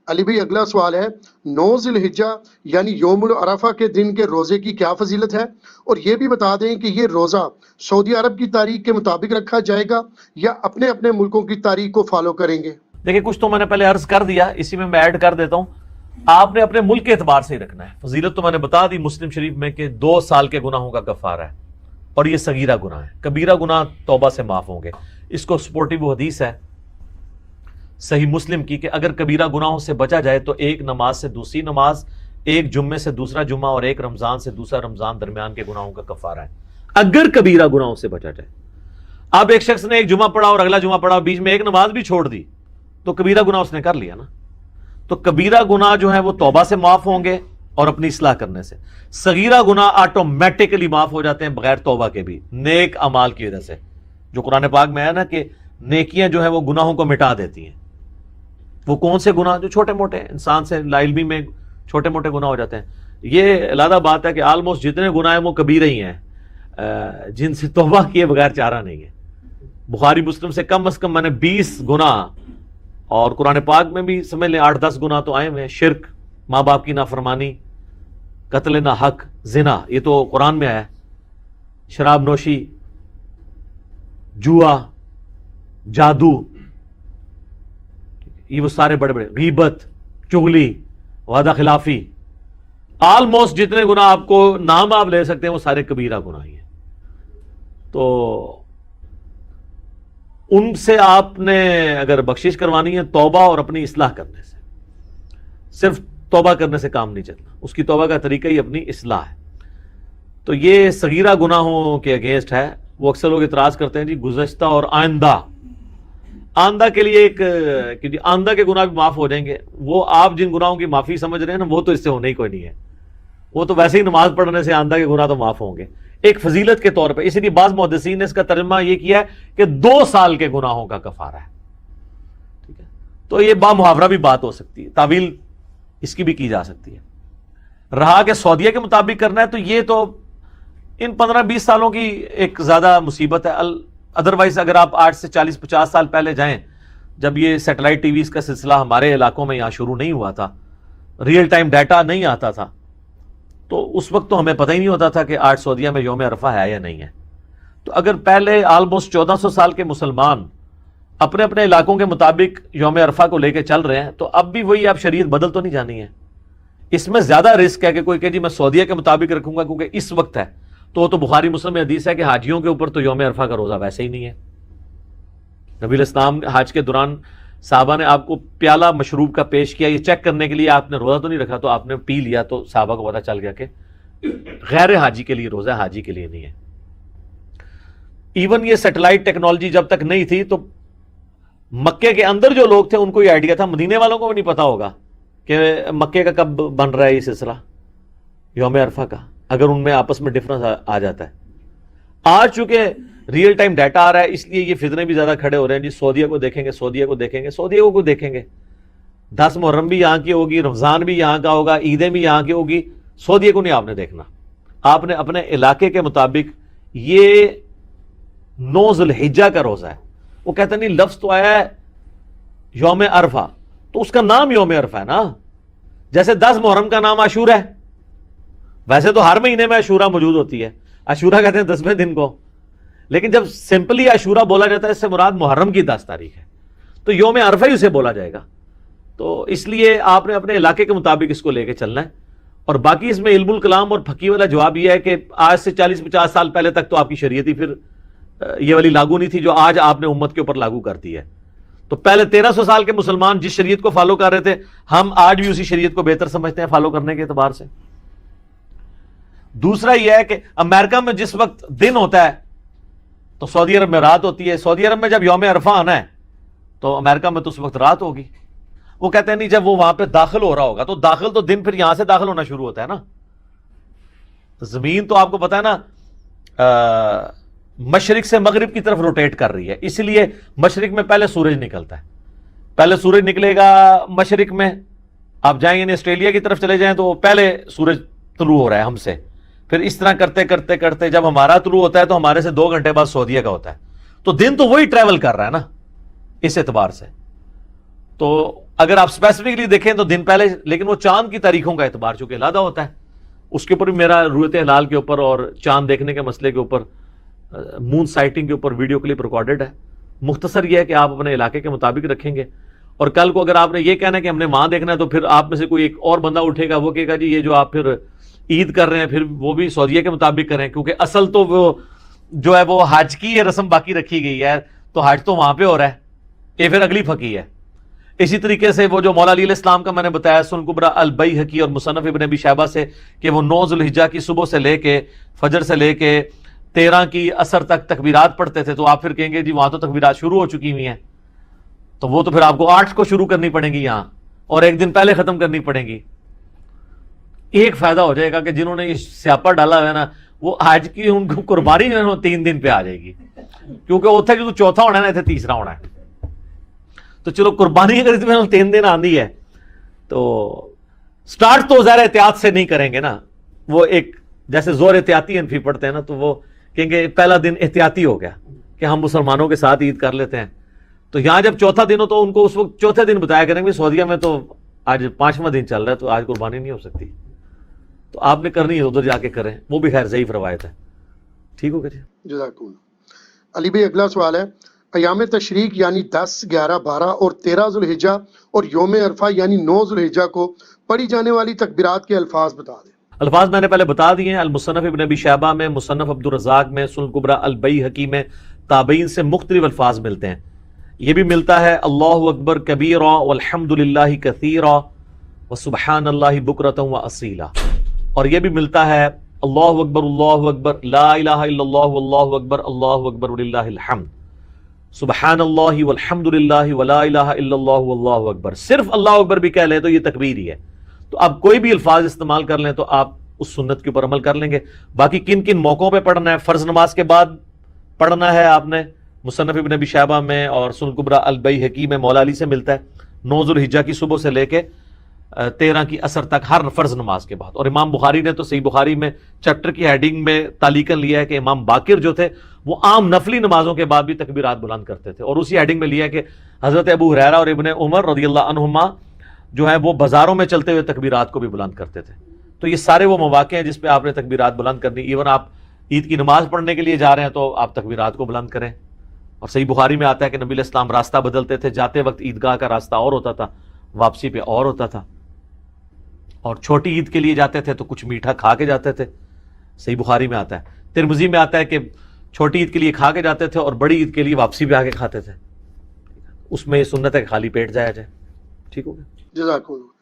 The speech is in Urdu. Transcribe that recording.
علی بھائی اگلا سوال ہے، 9 ذی الحجہ یعنی یوم العرفہ کے دن کے روزے کی کیا فضیلت ہے؟ اور یہ بھی بتا دیں کہ یہ روزہ سعودی عرب کی تاریخ کے مطابق رکھا جائے گا یا اپنے اپنے ملکوں کی تاریخ کو فالو کریں گے؟ دیکھیں کچھ تو میں نے پہلے عرض کر دیا، اسی میں ایڈ کر دیتا ہوں. آپ نے اپنے ملک کے اعتبار سے ہی رکھنا ہے. فضیلت تو میں نے بتا دی مسلم شریف میں کہ 2 سال کے گناہوں کا کفارہ ہے، اور یہ صغیرہ گناہ ہے. کبیرہ گناہ توبہ سے معاف ہوں گے. اس کو سپورٹیو حدیث ہے صحیح مسلم کی کہ اگر کبیرہ گناہوں سے بچا جائے تو ایک نماز سے دوسری نماز، ایک جمعے سے دوسرا جمعہ، اور ایک رمضان سے دوسرا رمضان درمیان کے گناہوں کا کفارہ ہے، اگر کبیرہ گناہوں سے بچا جائے. اب ایک شخص نے ایک جمعہ پڑھا اور اگلا جمعہ پڑھا، بیچ میں ایک نماز بھی چھوڑ دی، تو کبیرہ گناہ اس نے کر لیا نا. تو کبیرہ گناہ جو ہے وہ توبہ سے معاف ہوں گے اور اپنی اصلاح کرنے سے. صغیرہ گناہ آٹومیٹکلی معاف ہو جاتے ہیں بغیر توبہ کے بھی، نیک اعمال کی وجہ سے. جو قرآن پاک میں ہے نا کہ نیکیاں جو ہیں وہ گناہوں کو مٹا دیتی ہیں. وہ کون سے گناہ؟ جو چھوٹے موٹے انسان سے لا علمی میں چھوٹے موٹے گناہ ہو جاتے ہیں. یہ علیحدہ بات ہے کہ آلموسٹ جتنے گناہ ہیں وہ کبیرہ ہی ہیں جن سے توبہ کیے بغیر چارہ نہیں ہے. بخاری مسلم سے کم از کم میں نے 20 گناہ، اور قرآن پاک میں بھی سمجھ لیں 8-10 گناہ تو آئے ہوئے ہیں. شرک، ماں باپ کی نافرمانی، قتل نہ حق، زنا، یہ تو قرآن میں ہے. شراب نوشی، جوا، جادو، یہ وہ سارے بڑے بڑے، غیبت، چغلی، وعدہ خلافی، آلموسٹ جتنے گناہ آپ کو نام آپ لے سکتے ہیں وہ سارے کبیرہ گناہ ہی ہیں. تو ان سے آپ نے اگر بخشش کروانی ہے توبہ اور اپنی اصلاح کرنے سے، صرف توبہ کرنے سے کام نہیں چلنا، اس کی توبہ کا طریقہ ہی اپنی اصلاح ہے. تو یہ صغیرہ گناہوں کے اگینسٹ ہے. وہ اکثر لوگ اعتراض کرتے ہیں جی گزشتہ اور آئندہ کے لیے ایک کہ جی آئندہ کے گناہ بھی معاف ہو جائیں گے. وہ آپ جن گناہوں کی معافی سمجھ رہے ہیں نا وہ تو اس سے ہونے ہی کوئی نہیں ہے. وہ تو ویسے ہی نماز پڑھنے سے آئندہ کے گناہ تو معاف ہوں گے ایک فضیلت کے طور پہ. اسی لیے بعض محدثین نے اس کا ترجمہ یہ کیا ہے کہ 2 سال کے گناہوں کا کفارہ ہے. ٹھیک ہے، تو یہ با محاورہ بھی بات ہو سکتی ہے، تعویل اس کی بھی کی جا سکتی ہے. رہا کہ سعودیہ کے مطابق کرنا ہے تو یہ تو ان 15-20 سالوں کی ایک زیادہ مصیبت ہے. ادروائز اگر آپ 8 سے 40-50 سال پہلے جائیں، جب یہ سیٹلائٹ ٹی ویز کا سلسلہ ہمارے علاقوں میں یہاں شروع نہیں ہوا تھا، ریئل ٹائم ڈیٹا نہیں آتا تھا، تو اس وقت تو ہمیں پتہ ہی نہیں ہوتا تھا کہ آج سعودیہ میں یوم عرفہ ہے یا نہیں ہے. تو اگر پہلے آلموسٹ 1400 سال کے مسلمان اپنے اپنے علاقوں کے مطابق یوم عرفہ کو لے کے چل رہے ہیں، تو اب بھی وہی آپ شریعت بدل تو نہیں جانی ہے. اس میں زیادہ رسک ہے کہ کوئی کہ جی میں سعودیہ کے مطابق رکھوں گا کیونکہ اس وقت ہے. تو بخاری مسلم میں حدیث ہے کہ حاجیوں کے اوپر تو یوم عرفہ کا روزہ ویسے ہی نہیں ہے. نبی الاسلام حج کے دوران صحابہ نے آپ کو پیالہ مشروب کا پیش کیا، یہ چیک کرنے کے لیے آپ نے روزہ تو نہیں رکھا، تو آپ نے پی لیا تو صحابہ کو پتہ چل گیا کہ غیر حاجی کے لیے روزہ، حاجی کے لیے نہیں ہے. ایون یہ سیٹلائٹ ٹیکنالوجی جب تک نہیں تھی تو مکے کے اندر جو لوگ تھے ان کو یہ آئیڈیا تھا، مدینے والوں کو بھی نہیں پتا ہوگا کہ مکے کا کب بن رہا ہے یہ سلسلہ یوم عرفہ کا، اگر ان میں آپس میں ڈفرنس آ جاتا ہے. آج چونکہ ریئل ٹائم ڈیٹا آ رہا ہے اس لیے یہ فتنے بھی زیادہ کھڑے ہو رہے ہیں جی سعودیہ کو دیکھیں گے، سعودیہ کو دیکھیں گے، سعودیہ کو دیکھیں گے. 10 محرم بھی یہاں کی ہوگی، رمضان بھی یہاں کا ہوگا، عیدیں بھی یہاں کی ہوگی، سعودیہ کو نہیں آپ نے دیکھنا. آپ نے اپنے علاقے کے مطابق یہ 9 ذی الحجہ کا روزہ ہے. وہ کہتے نہیں لفظ تو آیا ہے یوم عرفہ تو اس کا نام یوم عرفہ ہے نا. جیسے 10 محرم کا نام عاشورہ ہے، ویسے تو ہر مہینے میں عاشورہ موجود ہوتی ہے، عاشورہ کہتے ہیں 10ویں دن کو، لیکن جب سمپلی عاشورہ بولا جاتا ہے اس سے مراد محرم کی 10 تاریخ ہے، تو یوم عرفہ ہی اسے بولا جائے گا. تو اس لیے آپ نے اپنے علاقے کے مطابق اس کو لے کے چلنا ہے. اور باقی اس میں علم الکلام اور پھکی والا جواب یہ ہے کہ آج سے 40-50 سال پہلے تک تو آپ کی شریعت ہی پھر یہ والی لاگو نہیں تھی جو آج آپ نے امت کے اوپر لاگو کر دی ہے. تو پہلے 1300 سال کے مسلمان جس شریعت کو فالو کر رہے تھے، ہم آج بھی اسی شریعت کو بہتر سمجھتے ہیں فالو کرنے کے اعتبار سے. دوسرا یہ ہے کہ امریکہ میں جس وقت دن ہوتا ہے تو سعودی عرب میں رات ہوتی ہے. سعودی عرب میں جب یوم عرفہ آنا ہے تو امریکہ میں تو اس وقت رات ہوگی. وہ کہتے ہیں نہیں جب وہ وہاں پہ داخل ہو رہا ہوگا تو داخل تو دن پھر یہاں سے داخل ہونا شروع ہوتا ہے نا. زمین تو آپ کو پتا ہے نا مشرق سے مغرب کی طرف روٹیٹ کر رہی ہے، اس لیے مشرق میں پہلے سورج نکلتا ہے. پہلے سورج نکلے گا مشرق میں، آپ جائیں گے آسٹریلیا کی طرف چلے جائیں تو پہلے سورج طلوع ہو رہا ہے ہم سے، پھر اس طرح کرتے کرتے کرتے جب ہمارا طلوع ہوتا ہے تو ہمارے سے 2 گھنٹے بعد سعودیہ کا ہوتا ہے. تو دن تو وہی ٹریول کر رہا ہے نا اس اعتبار سے. تو اگر آپ اسپیسیفکلی دیکھیں تو دن پہلے، لیکن وہ چاند کی تاریخوں کا اعتبار چونکہ علیحدہ ہوتا ہے، اس کے اوپر بھی میرا رویت ہلال کے اوپر اور چاند دیکھنے کے مسئلے کے اوپر، مون سائٹنگ کے اوپر ویڈیو کلپ ریکارڈڈ ہے. مختصر یہ ہے کہ آپ اپنے علاقے کے مطابق رکھیں گے، اور کل کو اگر آپ نے یہ کہنا ہے کہ ہم نے وہاں دیکھنا ہے تو پھر آپ میں سے کوئی ایک اور بندہ اٹھے گا، وہ کہے گا جی یہ جو آپ پھر عید کر رہے ہیں پھر وہ بھی سعودیہ کے مطابق کریں، کیونکہ اصل تو وہ جو ہے وہ حج کی رسم باقی رکھی گئی ہے، تو حج تو وہاں پہ ہو رہا ہے، یہ پھر اگلی فقی ہے. اسی طریقے سے وہ جو مولا علی علیہ السلام کا میں نے بتایا سنن کبریٰ البیہقی اور مصنف ابن ابی شیبہ سے کہ وہ 9 ذو الحجہ کی صبح سے لے کے فجر سے لے کے 13 کی عصر تک تکبیرات پڑھتے تھے، تو آپ پھر کہیں گے جی وہاں تو تکبیرات شروع ہو چکی ہوئی ہیں، تو وہ تو پھر آپ کو 8 کو شروع کرنی پڑیں گی یہاں، اور ایک دن پہلے ختم کرنی پڑیں گی. ایک فائدہ ہو جائے گا کہ جنہوں نے یہ سیاپا ڈالا ہوا ہے نا، وہ آج کی ان کو قربانی جو ہے وہ 3 دن پہ آ جائے گی، کیونکہ اتنے جو چوتھا ہونا ہے نا اتنے تیسرا ہونا ہے. تو چلو قربانی اگر اس میں 3 دن آندی ہے تو سٹارٹ تو ظاہر احتیاط سے نہیں کریں گے نا، وہ ایک جیسے زور احتیاطی انفی پڑھتے ہیں نا، تو وہ کہیں گے پہلا دن احتیاطی ہو گیا کہ ہم مسلمانوں کے ساتھ عید کر لیتے ہیں. تو یہاں جب چوتھا دن ہو تو ان کو اس وقت چوتھے دن بتایا کریں گے سعودیہ میں تو آج 5واں دن چل رہا ہے تو آج قربانی نہیں ہو سکتی، تو آپ نے کرنی ہے ادھر جا کے کریں، وہ بھی خیر ضعیف روایت ہے. ٹھیک ہو گیا جی، جزاک اللہ. علی بھائی اگلا سوال ہے، ایام تشریق یعنی 10، 11، 12 اور 13 ذو الحجہ اور یوم عرفہ یعنی 9 ذو الحجہ کو پڑھی جانے والی تکبیرات کے الفاظ بتا دیں. الفاظ میں نے پہلے بتا دیے ہیں، المصنف ابن ابی شیبہ میں، مصنف عبد الرزاق میں، سنن کبریٰ البیہقی میں تابعین سے مختلف الفاظ ملتے ہیں. یہ بھی ملتا ہے اللہ اکبر کبیرا والحمد للہ کثیرا وسبحان اللہ بکرۃ واصیلا، اور یہ بھی ملتا ہے اللہ اکبر لا الہ الا اللہ واللہ اکبر وللہ الحمد، سبحان اللہ والحمد للہ ولا الہ الا اللہ واللہ اکبر. صرف اللہ اکبر بھی کہہ لیں تو یہ تکبیر ہی ہے. تو آپ کوئی بھی الفاظ استعمال کر لیں تو آپ اس سنت کے اوپر عمل کر لیں گے. باقی کن کن موقعوں پہ پڑھنا ہے، فرض نماز کے بعد پڑھنا ہے آپ نے، مصنف ابن ابی شیبہ میں اور سنن کبریٰ البیہقی میں مولا علی سے ملتا ہے 9 ذو الحجہ کی صبح سے لے کے 13 کی عصر تک ہر فرض نماز کے بعد. اور امام بخاری نے تو صحیح بخاری میں چیپٹر کی ہیڈنگ میں تعلیقاً لیا ہے کہ امام باقر جو تھے وہ عام نفلی نمازوں کے بعد بھی تکبیرات بلند کرتے تھے، اور اسی ہیڈنگ میں لیا کہ حضرت ابو ہریرہ اور ابن عمر رضی اللہ عنہما جو ہے وہ بازاروں میں چلتے ہوئے تکبیرات کو بھی بلند کرتے تھے. تو یہ سارے وہ مواقع ہیں جس پہ آپ نے تکبیرات بلند کرنی. ایون آپ عید کی نماز پڑھنے کے لیے جا رہے ہیں تو آپ تکبیرات کو بلند کریں. اور صحیح بخاری میں آتا ہے کہ نبی علیہ السلام راستہ بدلتے تھے، جاتے وقت عیدگاہ کا راستہ اور ہوتا تھا، واپسی پہ اور ہوتا تھا. اور چھوٹی عید کے لیے جاتے تھے تو کچھ میٹھا کھا کے جاتے تھے، صحیح بخاری میں آتا ہے. ترمذی میں آتا ہے کہ چھوٹی عید کے لیے کھا کے جاتے تھے اور بڑی عید کے لیے واپسی پہ آ کے کھاتے تھے. اس میں یہ سنت ہے کہ خالی پیٹ جایا جائے. ٹھیک ہو گیا. جزاک اللہ.